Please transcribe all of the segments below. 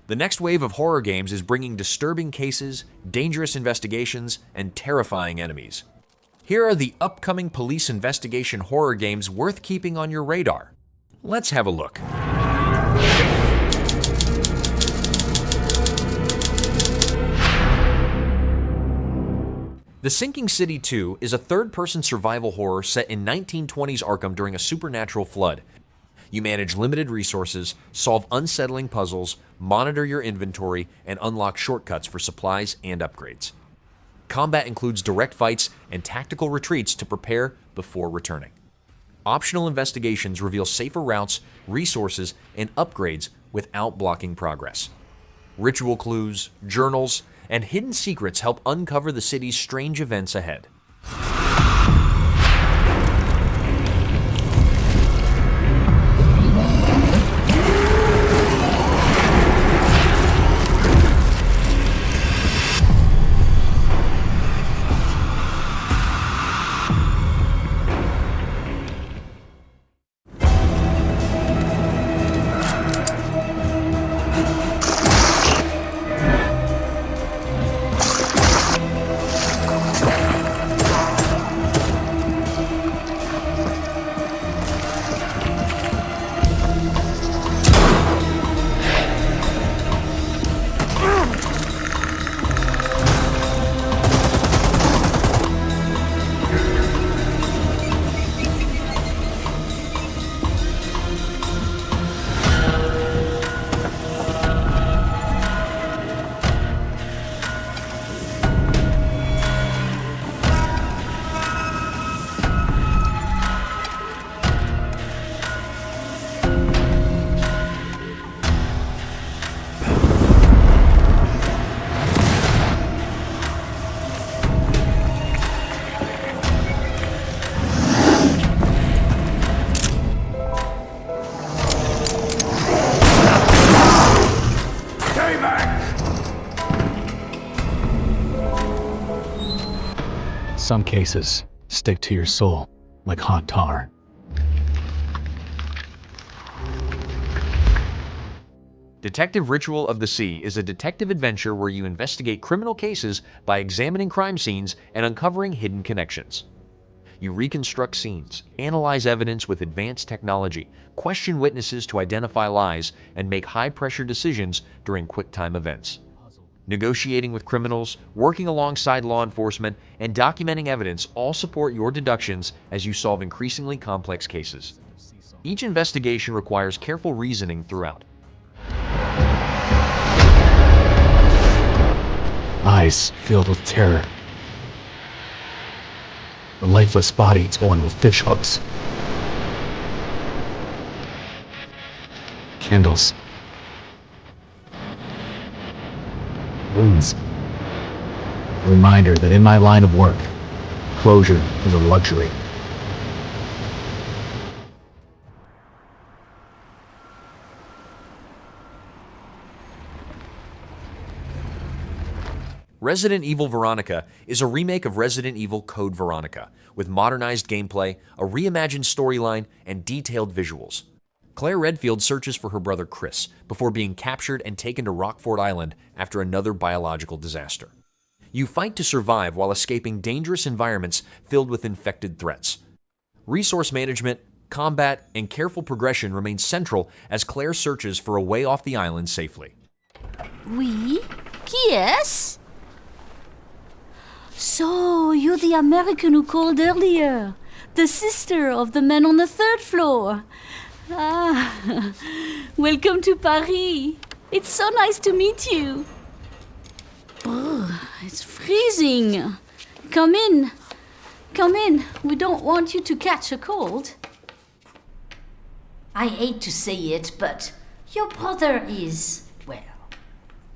The next wave of horror games is bringing disturbing cases, dangerous investigations, and terrifying enemies. Here are the upcoming police investigation horror games worth keeping on your radar. Let's have a look. The Sinking City 2 is a third-person survival horror set in 1920s Arkham during a supernatural flood. You manage limited resources, solve unsettling puzzles, monitor your inventory, and unlock shortcuts for supplies and upgrades. Combat includes direct fights and tactical retreats to prepare before returning. Optional investigations reveal safer routes, resources, and upgrades without blocking progress. Ritual clues, journals, and hidden secrets help uncover the city's strange events ahead. Some cases stick to your soul like hot tar. Detective Ritual of the Sea is a detective adventure where you investigate criminal cases by examining crime scenes and uncovering hidden connections. You reconstruct scenes, analyze evidence with advanced technology, question witnesses to identify lies, and make high-pressure decisions during quick-time events. Negotiating with criminals, working alongside law enforcement, and documenting evidence all support your deductions as you solve increasingly complex cases. Each investigation requires careful reasoning throughout. Eyes filled with terror. The lifeless body torn with fish hooks. Candles. Wounds. A reminder that in my line of work, closure is a luxury. Resident Evil Veronica is a remake of Resident Evil Code Veronica, with modernized gameplay, a reimagined storyline, and detailed visuals. Claire Redfield searches for her brother Chris before being captured and taken to Rockford Island after another biological disaster. You fight to survive while escaping dangerous environments filled with infected threats. Resource management, combat, and careful progression remain central as Claire searches for a way off the island safely. Oui? Qui est-ce? So, you're the American who called earlier. The sister of the man on the third floor. Ah, welcome to Paris. It's so nice to meet you. Brr, it's freezing. Come in. Come in. We don't want you to catch a cold. I hate to say it, but your brother is, well,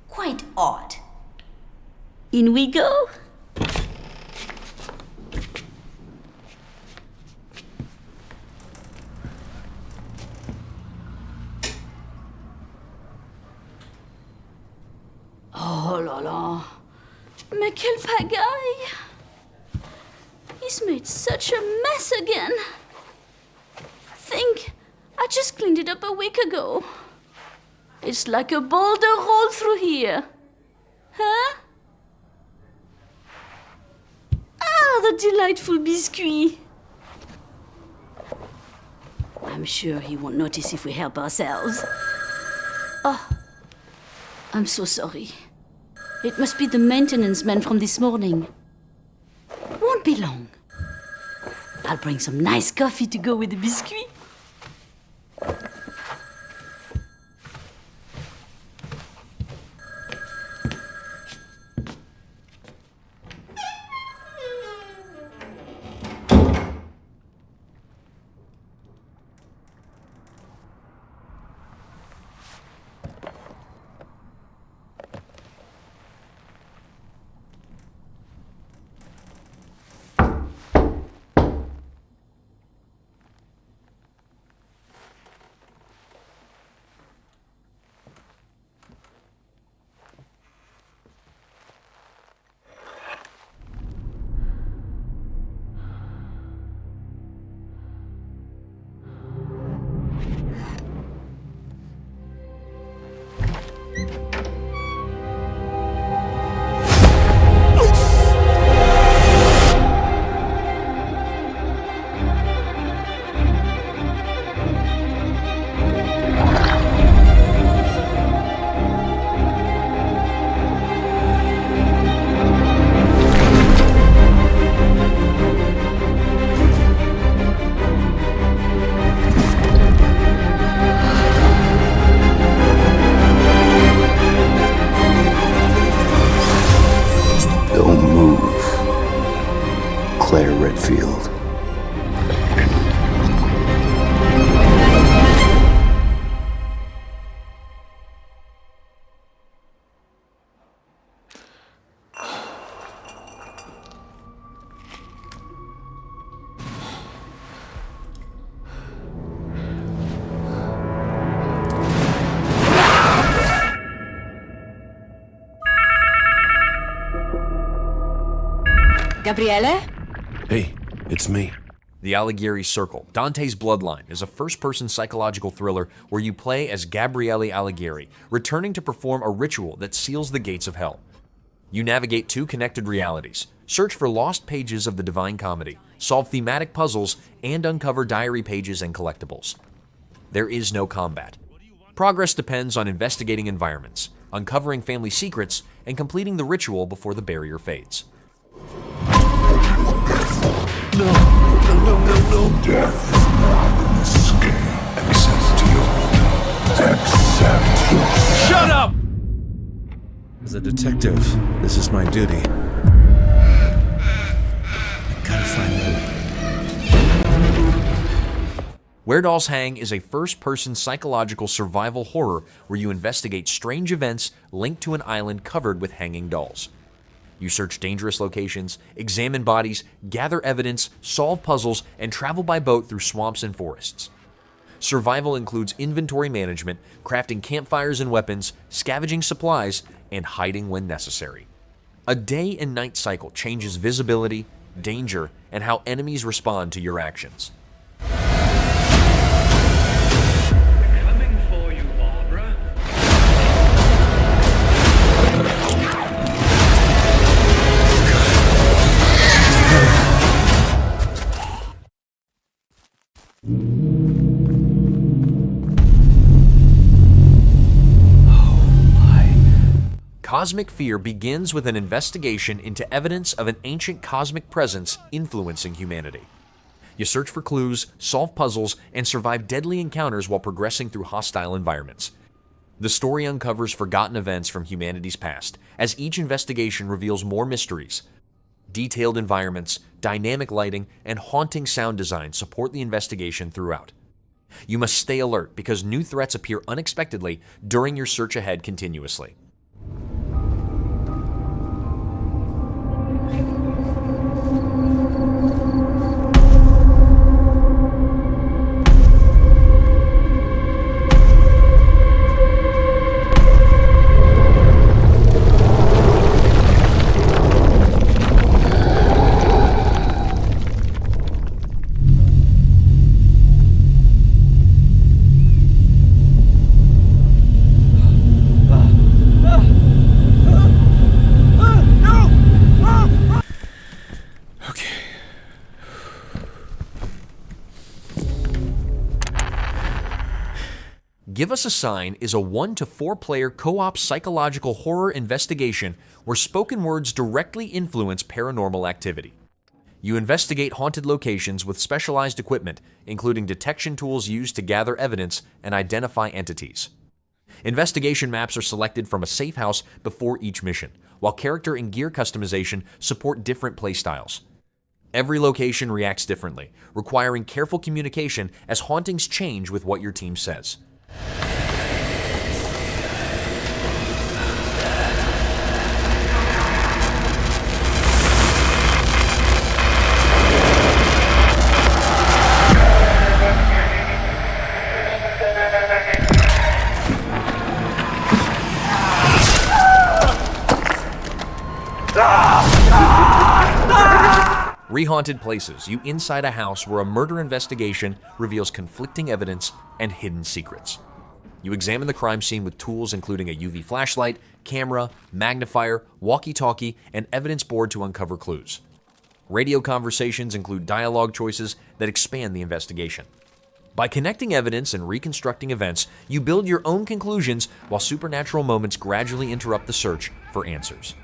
quite odd. In we go. Oh là là, mais quelle pagaille! He's made such a mess again. Think, I just cleaned it up a week ago. It's like a boulder rolled through here. Huh? Ah, the delightful biscuit. I'm sure he won't notice if we help ourselves. Oh, I'm so sorry. It must be the maintenance man from this morning. Won't be long. I'll bring some nice coffee to go with the biscuit. Gabriele? Hey, it's me. The Alighieri Circle, Dante's Bloodline, is a first-person psychological thriller where you play as Gabriele Alighieri, returning to perform a ritual that seals the gates of hell. You navigate two connected realities, search for lost pages of the Divine Comedy, solve thematic puzzles, and uncover diary pages and collectibles. There is no combat. Progress depends on investigating environments, uncovering family secrets, and completing the ritual before the barrier fades. No. Death is not an escape. Accept your Accept your... Shut up! As a detective, this is my duty. I gotta find them. Where Dolls Hang is a first-person psychological survival horror where you investigate strange events linked to an island covered with hanging dolls. You search dangerous locations, examine bodies, gather evidence, solve puzzles, and travel by boat through swamps and forests. Survival includes inventory management, crafting campfires and weapons, scavenging supplies, and hiding when necessary. A day and night cycle changes visibility, danger, and how enemies respond to your actions. Coming for you, Barbara. Cosmic Fear begins with an investigation into evidence of an ancient cosmic presence influencing humanity. You search for clues, solve puzzles, and survive deadly encounters while progressing through hostile environments. The story uncovers forgotten events from humanity's past, as each investigation reveals more mysteries. Detailed environments, dynamic lighting, and haunting sound design support the investigation throughout. You must stay alert because new threats appear unexpectedly during your search ahead continuously. Give Us a Sign is a 1 to 4 player co-op psychological horror investigation where spoken words directly influence paranormal activity. You investigate haunted locations with specialized equipment, including detection tools used to gather evidence and identify entities. Investigation maps are selected from a safe house before each mission, while character and gear customization support different playstyles. Every location reacts differently, requiring careful communication as hauntings change with what your team says. Rehaunted places you inside a house where a murder investigation reveals conflicting evidence and hidden secrets. You examine the crime scene with tools including a UV flashlight, camera, magnifier, walkie-talkie, and evidence board to uncover clues. Radio conversations include dialogue choices that expand the investigation. By connecting evidence and reconstructing events, you build your own conclusions while supernatural moments gradually interrupt the search for answers.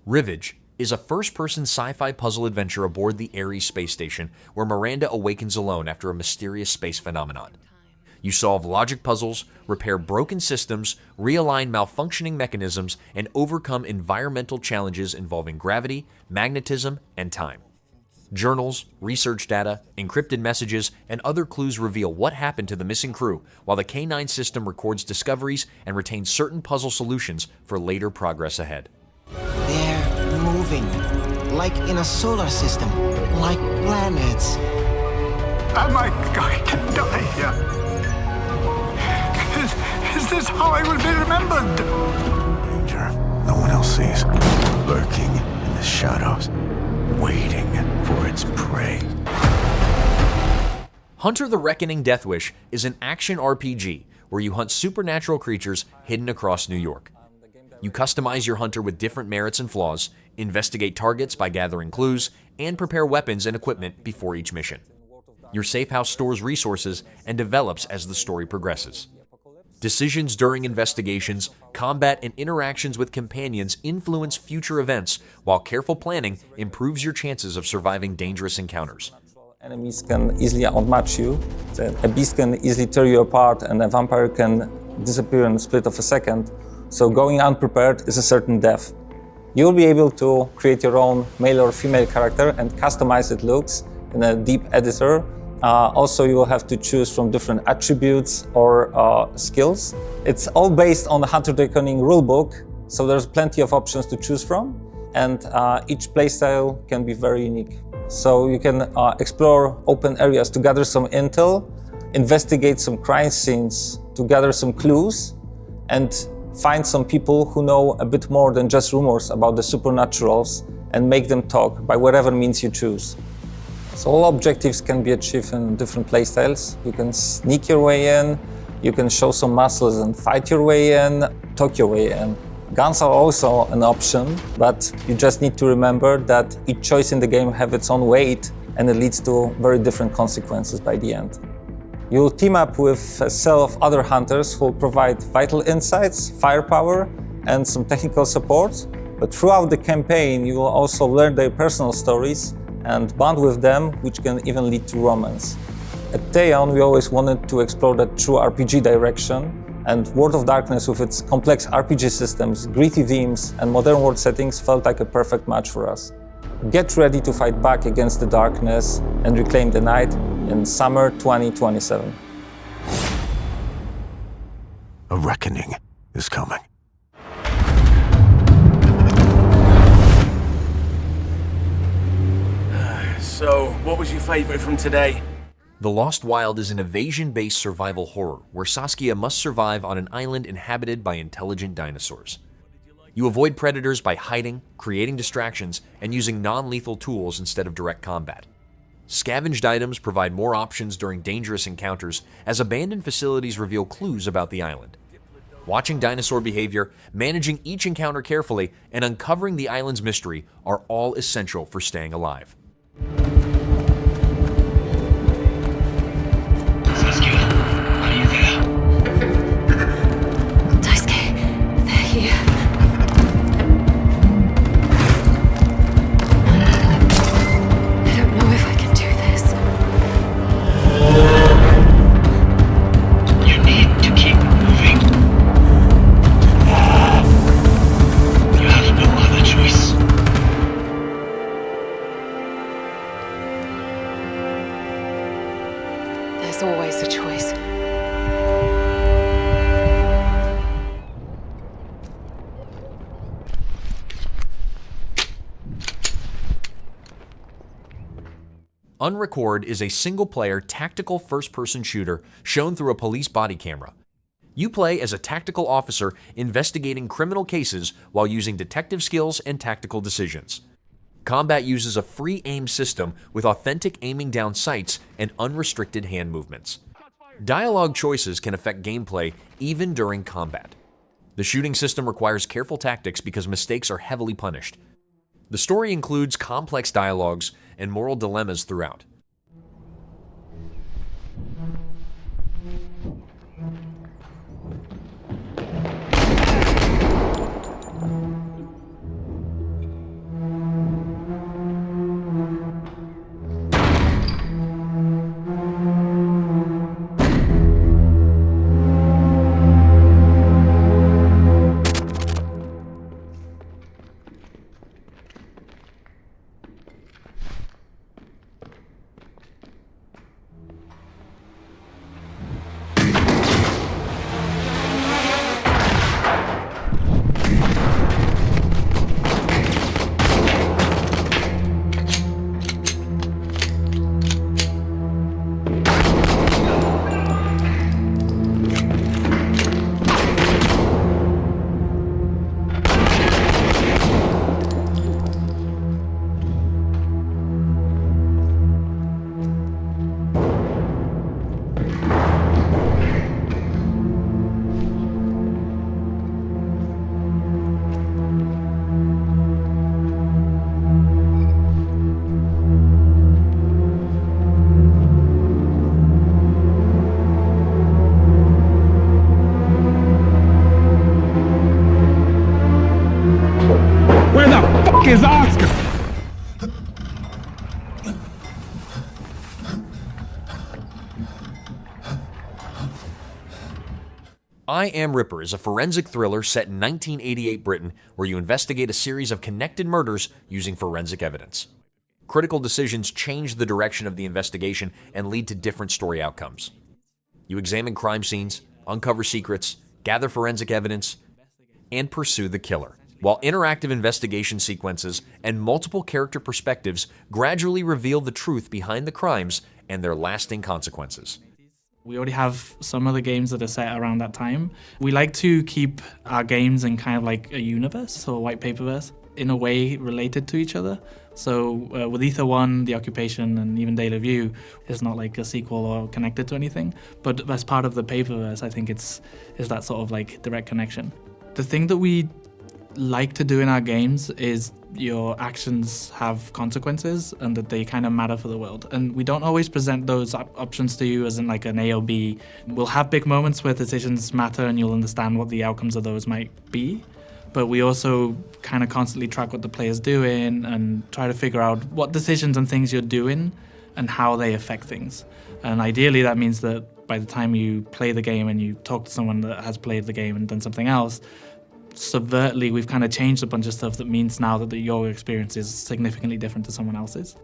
Rivage is a first-person sci-fi puzzle adventure aboard the Ares space station where Miranda awakens alone after a mysterious space phenomenon. You solve logic puzzles, repair broken systems, realign malfunctioning mechanisms, and overcome environmental challenges involving gravity, magnetism, and time. Journals, research data, encrypted messages, and other clues reveal what happened to the missing crew, while the K9 system records discoveries and retains certain puzzle solutions for later progress ahead. They're moving, like in a solar system, like planets. Am I going to die here? Is this how I will be remembered? Danger no one else sees. Lurking in the shadows, waiting for its prey. Hunter the Reckoning Deathwish is an action RPG where you hunt supernatural creatures hidden across New York. You customize your hunter with different merits and flaws, investigate targets by gathering clues, and prepare weapons and equipment before each mission. Your safe house stores resources and develops as the story progresses. Decisions during investigations, combat, and interactions with companions influence future events, while careful planning improves your chances of surviving dangerous encounters. Enemies can easily outmatch you, a beast can easily tear you apart, and a vampire can disappear in a split of a second. So going unprepared is a certain death. You'll be able to create your own male or female character and customize its looks in a deep editor. Also, you will have to choose from different attributes or skills. It's all based on the Hunter the Reckoning rulebook, so there's plenty of options to choose from, and each playstyle can be very unique. So you can explore open areas to gather some intel, investigate some crime scenes to gather some clues and find some people who know a bit more than just rumors about the supernaturals and make them talk by whatever means you choose. So all objectives can be achieved in different playstyles. You can sneak your way in, you can show some muscles and fight your way in, talk your way in. Guns are also an option, but you just need to remember that each choice in the game has its own weight and it leads to very different consequences by the end. You'll team up with a cell of other hunters who will provide vital insights, firepower, and some technical support. But throughout the campaign, you will also learn their personal stories and bond with them, which can even lead to romance. At Theon, we always wanted to explore that true RPG direction, and World of Darkness with its complex RPG systems, gritty themes, and modern world settings felt like a perfect match for us. Get ready to fight back against the darkness and reclaim the night in summer 2027. A reckoning is coming. So, what was your favorite from today? The Lost Wild is an evasion-based survival horror where Saskia must survive on an island inhabited by intelligent dinosaurs. You avoid predators by hiding, creating distractions, and using non-lethal tools instead of direct combat. Scavenged items provide more options during dangerous encounters as abandoned facilities reveal clues about the island. Watching dinosaur behavior, managing each encounter carefully, and uncovering the island's mystery are all essential for staying alive. Saskia, are you there? Daisuke, they're here. I don't know if I can do this. You need to keep moving. You have no other choice. There's always a choice. Unrecord is a single-player tactical first-person shooter shown through a police body camera. You play as a tactical officer investigating criminal cases while using detective skills and tactical decisions. Combat uses a free aim system with authentic aiming down sights and unrestricted hand movements. Dialogue choices can affect gameplay even during combat. The shooting system requires careful tactics because mistakes are heavily punished. The story includes complex dialogues and moral dilemmas throughout. Is Oscar? I Am Ripper is a forensic thriller set in 1988 Britain where you investigate a series of connected murders using forensic evidence. Critical decisions change the direction of the investigation and lead to different story outcomes. You examine crime scenes, uncover secrets, gather forensic evidence, and pursue the killer, while interactive investigation sequences and multiple character perspectives gradually reveal the truth behind the crimes and their lasting consequences. We already have some other games that are set around that time. We like to keep our games in kind of like a universe, or a white paperverse, in a way related to each other. So with Ether 1, The Occupation, and even Day of View, it's not like a sequel or connected to anything. But as part of the paperverse, I think it's that sort of like direct connection. The thing that we like to do in our games is your actions have consequences and that they kind of matter for the world. And we don't always present those options to you as in like an A or B. We'll have big moments where decisions matter and you'll understand what the outcomes of those might be. But we also kind of constantly track what the player's doing and try to figure out what decisions and things you're doing and how they affect things. And ideally that means that by the time you play the game and you talk to someone that has played the game and done something else, subvertly, we've kind of changed a bunch of stuff that means now that your experience is significantly different to someone else's.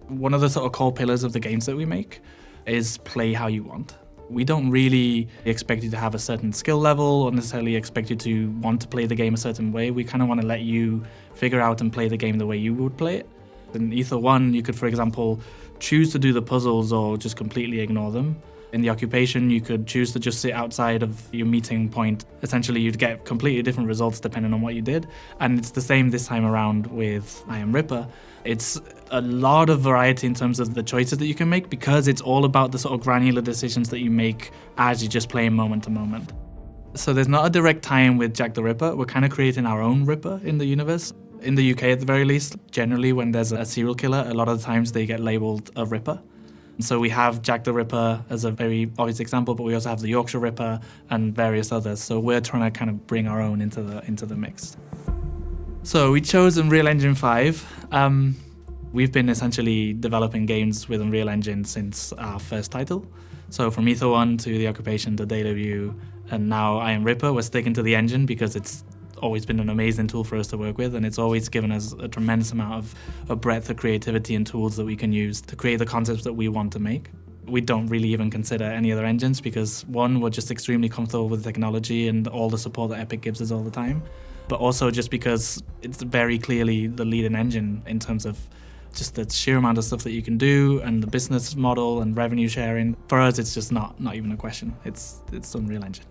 One of the sort of core pillars of the games that we make is play how you want. We don't really expect you to have a certain skill level or necessarily expect you to want to play the game a certain way. We kind of want to let you figure out and play the game the way you would play it. In Ether 1, you could, for example, choose to do the puzzles or just completely ignore them. In The Occupation, you could choose to just sit outside of your meeting point. Essentially, you'd get completely different results depending on what you did. And it's the same this time around with I Am Ripper. It's a lot of variety in terms of the choices that you can make because it's all about the sort of granular decisions that you make as you just play moment to moment. So there's not a direct tie-in with Jack the Ripper. We're kind of creating our own Ripper in the universe. In the UK, at the very least, generally when there's a serial killer, a lot of the times they get labeled a Ripper. So we have Jack the Ripper as a very obvious example, but we also have the Yorkshire Ripper and various others. So we're trying to kind of bring our own into the mix. So we chose Unreal Engine 5. We've been essentially developing games with Unreal Engine since our first title. So from Ether 1 to The Occupation to Data View, and now I Am Ripper, we're sticking to the engine because it's always been an amazing tool for us to work with, and it's always given us a tremendous amount of breadth of creativity and tools that we can use to create the concepts that we want to make. We don't really even consider any other engines because, one, we're just extremely comfortable with technology and all the support that Epic gives us all the time, but also just because it's very clearly the leading engine in terms of just the sheer amount of stuff that you can do and the business model and revenue sharing. For us, it's just not even a question. It's Unreal Engine.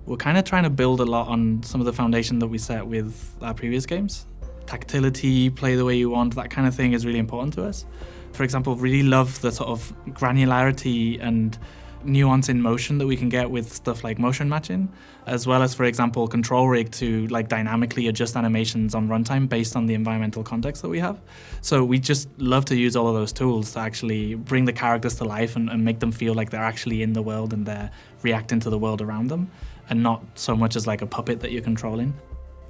We're kind of trying to build a lot on some of the foundation that we set with our previous games. Tactility, play the way you want, that kind of thing is really important to us. For example, really love the sort of granularity and nuance in motion that we can get with stuff like motion matching, as well as, for example, control rig to like dynamically adjust animations on runtime based on the environmental context that we have. So we just love to use all of those tools to actually bring the characters to life and make them feel like they're actually in the world and they're reacting to the world around them, and not so much as like a puppet that you're controlling.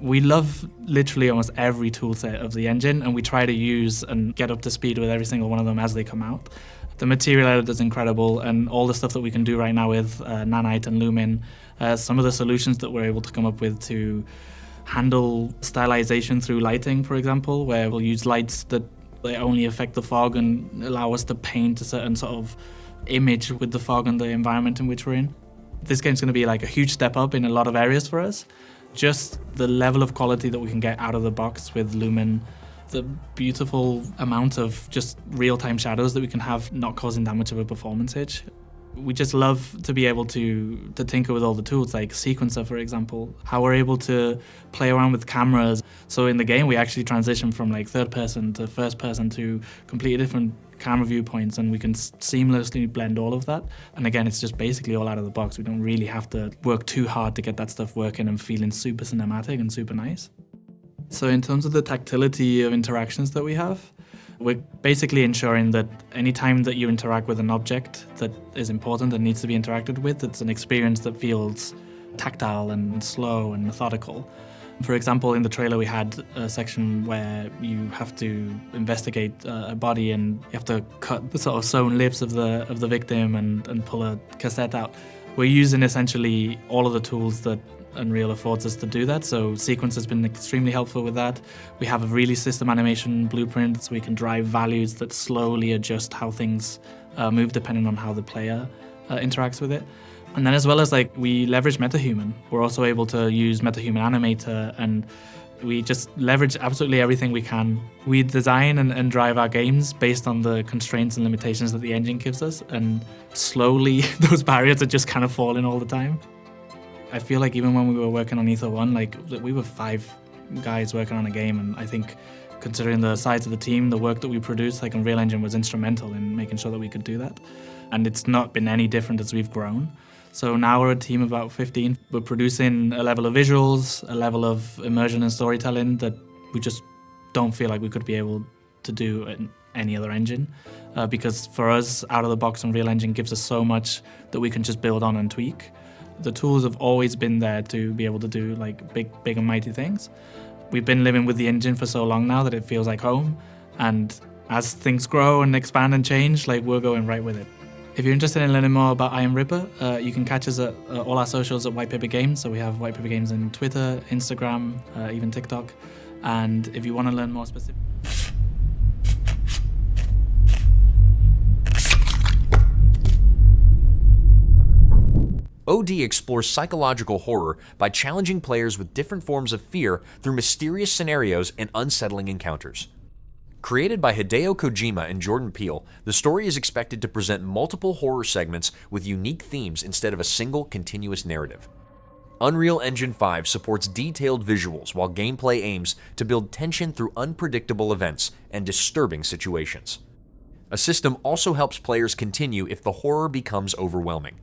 We love literally almost every tool set of the engine, and we try to use and get up to speed with every single one of them as they come out. The material editor is incredible, and all the stuff that we can do right now with Nanite and Lumin, some of the solutions that we're able to come up with to handle stylization through lighting, for example, where we'll use lights that they only affect the fog and allow us to paint a certain sort of image with the fog and the environment in which we're in. This game's going to be like a huge step up in a lot of areas for us. Just the level of quality that we can get out of the box with Lumin, the beautiful amount of just real-time shadows that we can have not causing that much of a performance hitch. We just love to be able to tinker with all the tools, like Sequencer, for example, how we're able to play around with cameras. So in the game, we actually transition from like third person to first person to completely different camera viewpoints, and we can seamlessly blend all of that. And again, it's just basically all out of the box. We don't really have to work too hard to get that stuff working and feeling super cinematic and super nice. So in terms of the tactility of interactions that we have, we're basically ensuring that any time that you interact with an object that is important and needs to be interacted with, it's an experience that feels tactile and slow and methodical. For example, in the trailer we had a section where you have to investigate a body and you have to cut the sort of sewn lips of the victim and pull a cassette out. We're using essentially all of the tools that Unreal affords us to do that, so Sequence has been extremely helpful with that. We have a really system animation blueprint, so we can drive values that slowly adjust how things move depending on how the player interacts with it. And then as well as like we leverage MetaHuman, we're also able to use MetaHuman Animator and We just leverage absolutely everything we can. We design and drive our games based on the constraints and limitations that the engine gives us, and slowly those barriers are just kind of falling all the time. I feel like even when we were working on Ether 1, like we were 5 guys working on a game, and I think considering the size of the team, the work that we produced, like Unreal Engine was instrumental in making sure that we could do that. And it's not been any different as we've grown. So now we're a team of about 15. We're producing a level of visuals, a level of immersion and storytelling that we just don't feel like we could be able to do in any other engine. Because for us, out of the box, Unreal Engine gives us so much that we can just build on and tweak. The tools have always been there to be able to do like big and mighty things. We've been living with the engine for so long now that it feels like home. And as things grow and expand and change, like we're going right with it. If you're interested in learning more about I Am Ripper, you can catch us at all our socials at White Paper Games. So we have White Paper Games on Twitter, Instagram, even TikTok. And if you want to learn more specific... OD explores psychological horror by challenging players with different forms of fear through mysterious scenarios and unsettling encounters. Created by Hideo Kojima and Jordan Peele, the story is expected to present multiple horror segments with unique themes instead of a single continuous narrative. Unreal Engine 5 supports detailed visuals while gameplay aims to build tension through unpredictable events and disturbing situations. A system also helps players continue if the horror becomes overwhelming.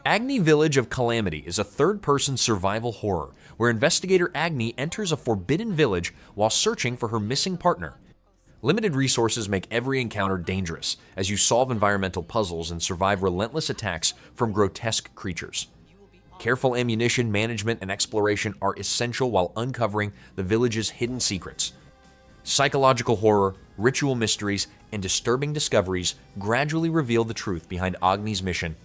Agni Village of Calamity is a third-person survival horror where investigator Agni enters a forbidden village while searching for her missing partner. Limited resources make every encounter dangerous as you solve environmental puzzles and survive relentless attacks from grotesque creatures. Careful ammunition management and exploration are essential while uncovering the village's hidden secrets. Psychological horror, ritual mysteries, and disturbing discoveries gradually reveal the truth behind Agni's mission.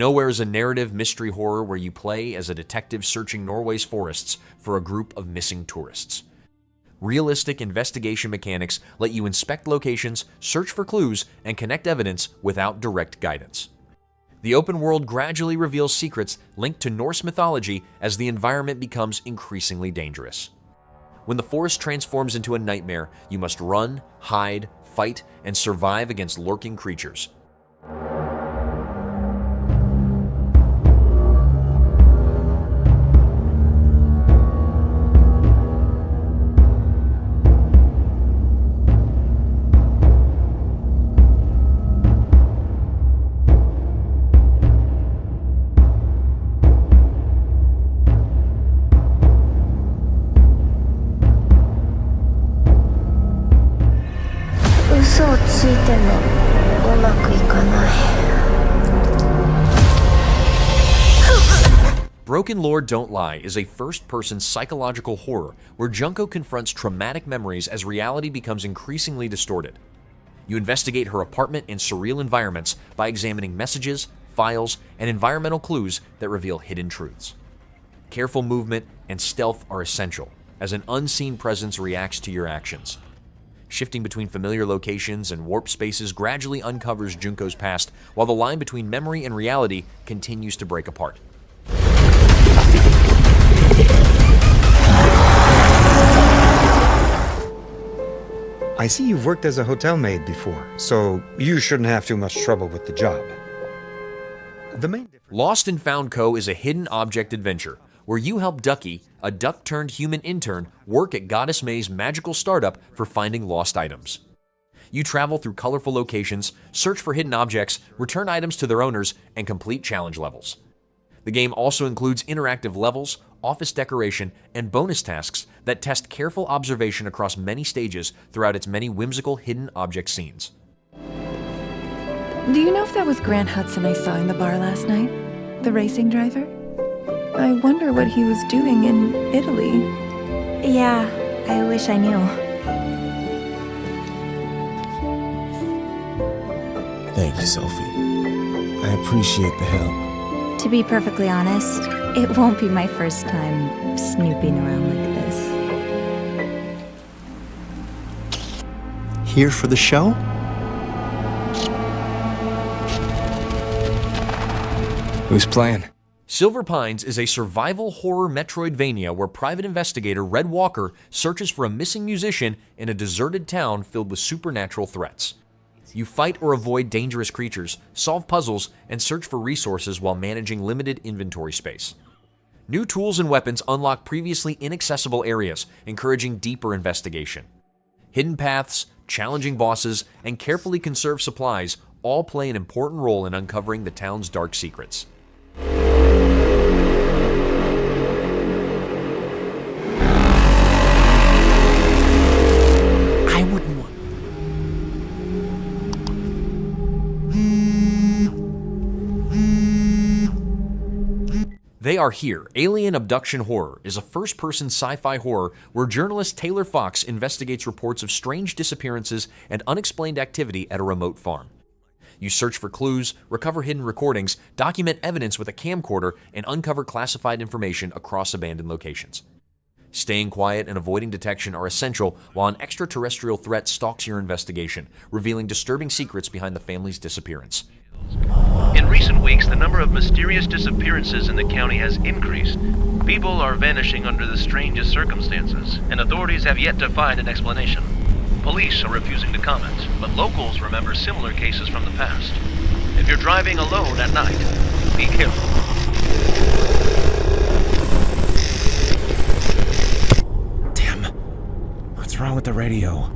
Nowhere is a narrative mystery horror where you play as a detective searching Norway's forests for a group of missing tourists. Realistic investigation mechanics let you inspect locations, search for clues, and connect evidence without direct guidance. The open world gradually reveals secrets linked to Norse mythology as the environment becomes increasingly dangerous. When the forest transforms into a nightmare, you must run, hide, fight, and survive against lurking creatures. Broken Lord Don't Lie is a first-person psychological horror where Junko confronts traumatic memories as reality becomes increasingly distorted. You investigate her apartment in surreal environments by examining messages, files, and environmental clues that reveal hidden truths. Careful movement and stealth are essential, as an unseen presence reacts to your actions. Shifting between familiar locations and warp spaces gradually uncovers Junko's past, while the line between memory and reality continues to break apart. I see you've worked as a hotel maid before, so you shouldn't have too much trouble with the job. Lost and Found Co. is a hidden object adventure where you help Ducky, a duck-turned-human intern, work at Goddess May's magical startup for finding lost items. You travel through colorful locations, search for hidden objects, return items to their owners, and complete challenge levels. The game also includes interactive levels, office decoration, and bonus tasks that test careful observation across many stages throughout its many whimsical hidden object scenes. Do you know if that was Grant Hudson I saw in the bar last night? The racing driver? I wonder what he was doing in Italy. Yeah, I wish I knew. Thank you, Sophie. I appreciate the help. To be perfectly honest, it won't be my first time snooping around like this. Here for the show? Who's playing? Silver Pines is a survival horror Metroidvania where private investigator Red Walker searches for a missing musician in a deserted town filled with supernatural threats. You fight or avoid dangerous creatures, solve puzzles, and search for resources while managing limited inventory space. New tools and weapons unlock previously inaccessible areas, encouraging deeper investigation. Hidden paths, challenging bosses, and carefully conserved supplies all play an important role in uncovering the town's dark secrets. I wouldn't want... They Are Here, Alien Abduction Horror is a first-person sci-fi horror where journalist Taylor Fox investigates reports of strange disappearances and unexplained activity at a remote farm. You search for clues, recover hidden recordings, document evidence with a camcorder, and uncover classified information across abandoned locations. Staying quiet and avoiding detection are essential while an extraterrestrial threat stalks your investigation, revealing disturbing secrets behind the family's disappearance. In recent weeks, the number of mysterious disappearances in the county has increased. People are vanishing under the strangest circumstances, and authorities have yet to find an explanation. Police are refusing to comment, but locals remember similar cases from the past. If you're driving alone at night, be careful. Damn. What's wrong with the radio?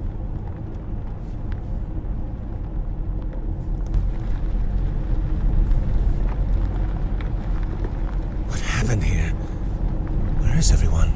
What happened here? Where is everyone?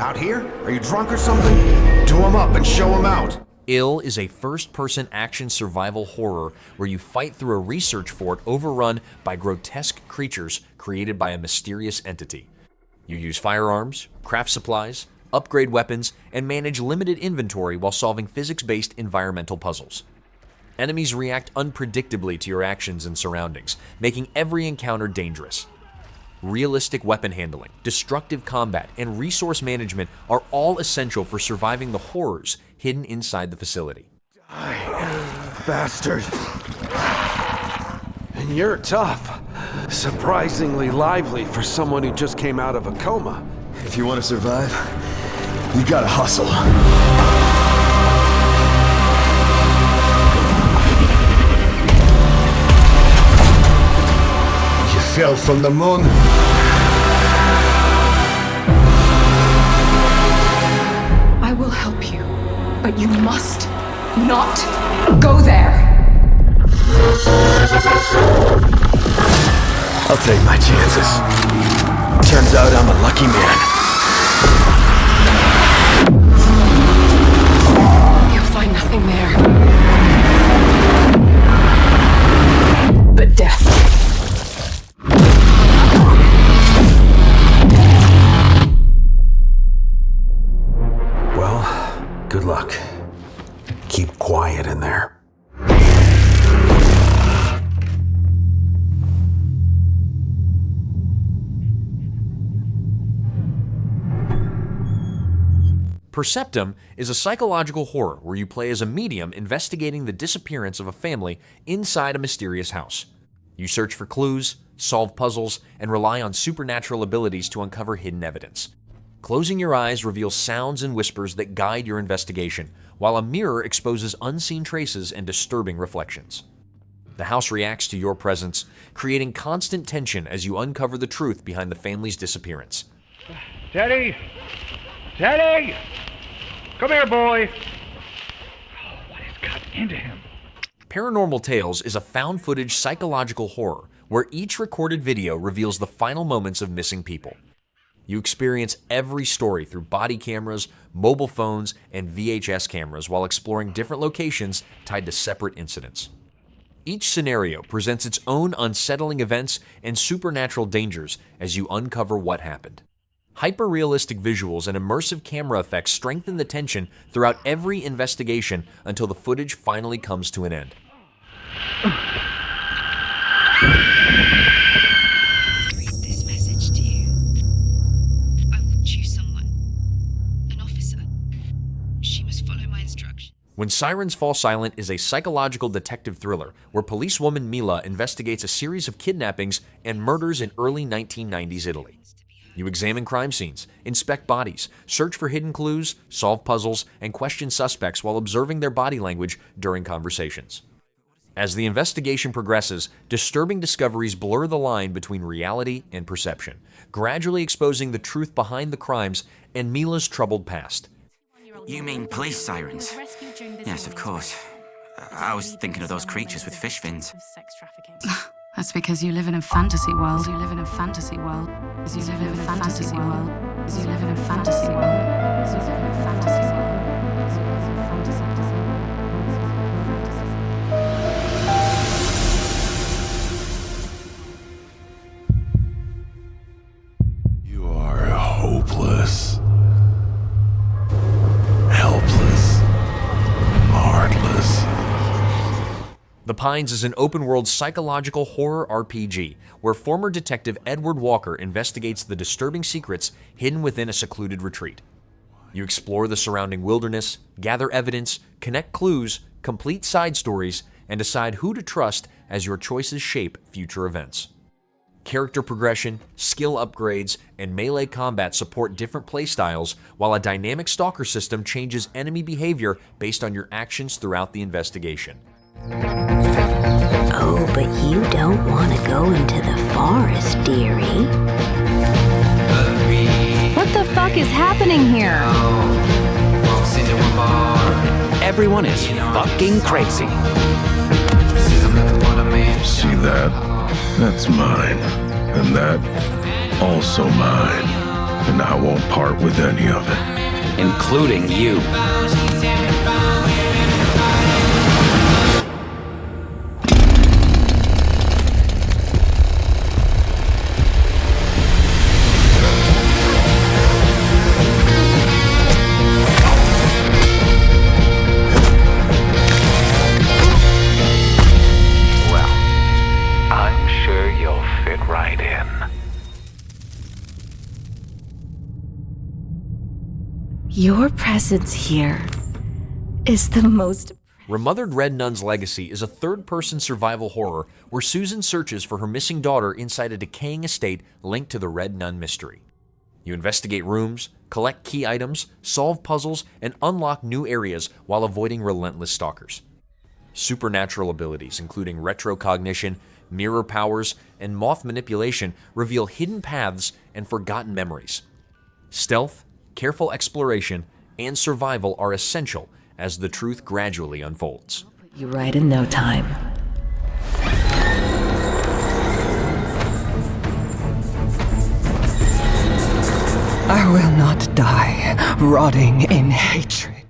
Out here? Are you drunk or something? Do him up and show him out. Ill is a first-person action survival horror where you fight through a research fort overrun by grotesque creatures created by a mysterious entity. You use firearms, craft supplies, upgrade weapons, and manage limited inventory while solving physics-based environmental puzzles. Enemies react unpredictably to your actions and surroundings, making every encounter dangerous. Realistic weapon handling, destructive combat, and resource management are all essential for surviving the horrors hidden inside the facility. Bastard. And you're tough. Surprisingly lively for someone who just came out of a coma. If you want to survive, you gotta hustle. You fell from the moon. I will help you, but you must not go there. I'll take my chances. Turns out I'm a lucky man. You'll find nothing there but death. Well, good luck. Keep quiet in there. Perceptum is a psychological horror where you play as a medium investigating the disappearance of a family inside a mysterious house. You search for clues, solve puzzles, and rely on supernatural abilities to uncover hidden evidence. Closing your eyes reveals sounds and whispers that guide your investigation, while a mirror exposes unseen traces and disturbing reflections. The house reacts to your presence, creating constant tension as you uncover the truth behind the family's disappearance. Teddy! Teddy! Come here, boy! Oh, what has gotten into him? Paranormal Tales is a found footage psychological horror where each recorded video reveals the final moments of missing people. You experience every story through body cameras, mobile phones, and VHS cameras while exploring different locations tied to separate incidents. Each scenario presents its own unsettling events and supernatural dangers as you uncover what happened. Hyper-realistic visuals and immersive camera effects strengthen the tension throughout every investigation until the footage finally comes to an end. Read this message to you. I will choose someone. An officer. She must follow my instructions. When Sirens Fall Silent is a psychological detective thriller where policewoman Mila investigates a series of kidnappings and murders in early 1990s Italy. You examine crime scenes, inspect bodies, search for hidden clues, solve puzzles, and question suspects while observing their body language during conversations. As the investigation progresses, disturbing discoveries blur the line between reality and perception, gradually exposing the truth behind the crimes and Mila's troubled past. You mean police sirens? Yes, of course. I was thinking of those creatures with fish fins. That's because you live in a fantasy world. You live in a fantasy world. You live in a fantasy world. You live in a fantasy world. You live in a fantasy world. You are hopeless. Helpless. Heartless. The Pines is an open-world psychological horror RPG where former detective Edward Walker investigates the disturbing secrets hidden within a secluded retreat. You explore the surrounding wilderness, gather evidence, connect clues, complete side stories, and decide who to trust as your choices shape future events. Character progression, skill upgrades, and melee combat support different playstyles, while a dynamic stalker system changes enemy behavior based on your actions throughout the investigation. Oh, but you don't want to go into the forest, dearie. What the fuck is happening here? Everyone is fucking crazy. See that? That's mine. And that, also mine. and I won't part with any of it. Including you. Your presence here is the most... Remothered Red Nun's Legacy is a third-person survival horror where Susan searches for her missing daughter inside a decaying estate linked to the Red Nun mystery. You investigate rooms, collect key items, solve puzzles, and unlock new areas while avoiding relentless stalkers. Supernatural abilities, including retrocognition, mirror powers, and moth manipulation, reveal hidden paths and forgotten memories. Stealth, careful exploration, and survival are essential as the truth gradually unfolds. You right in no time. I will not die, rotting in hatred.